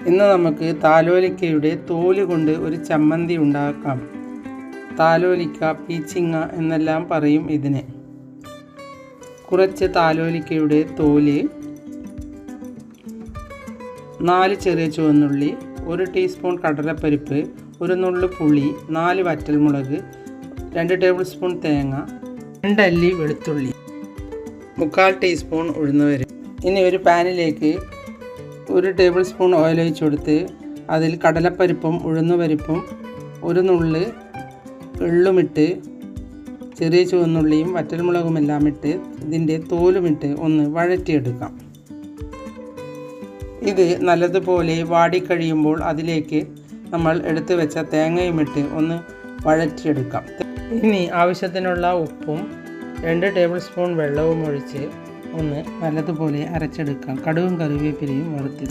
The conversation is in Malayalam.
ഇന്ന് നമുക്ക് താലോലിക്കയുടെ തോല് കൊണ്ട് ഒരു ചമ്മന്തി ഉണ്ടാക്കാം. താലോലിക്ക, പീച്ചിങ്ങ എന്നെല്ലാം പറയും ഇതിനെ. കുറച്ച് താലോലിക്കയുടെ തോല്, 4 ചെറിയ ചുവന്നുള്ളി, 1 ടീസ്പൂൺ കടലപ്പരിപ്പ്, 1 നുള്ളു പുളി, 4 വറ്റൽമുളക്, 2 ടേബിൾ സ്പൂൺ തേങ്ങ, 2 അല്ലി വെളുത്തുള്ളി, 3/4 ടീസ്പൂൺ ഉഴുന്നുപരിപ്പ്. ഇനി ഒരു പാനിലേക്ക് 1 ടേബിൾ സ്പൂൺ ഓയിൽ ഒഴിച്ച് കൊടുത്ത് അതിൽ കടലപ്പരിപ്പും ഉഴുന്നുപരിപ്പും 1 നുള്ള് എള്ളുമിട്ട് ചെറിയ ചുവന്നുള്ളിയും വറ്റൽമുളകുമെല്ലാം ഇട്ട് ഇതിൻ്റെ തോലുമിട്ട് ഒന്ന് വഴറ്റിയെടുക്കാം. ഇത് നല്ലതുപോലെ വാടിക്കഴിയുമ്പോൾ അതിലേക്ക് നമ്മൾ എടുത്തു വെച്ച തേങ്ങയുമിട്ട് ഒന്ന് വഴറ്റിയെടുക്കാം. ഇനി ആവശ്യത്തിനുള്ള ഉപ്പും 2 ടേബിൾ സ്പൂൺ വെള്ളവും ഒഴിച്ച് ഒന്ന് നല്ലതുപോലെ അരച്ചെടുക്കാം. കടുകും കറിവേപ്പിലയും വറുത്ത്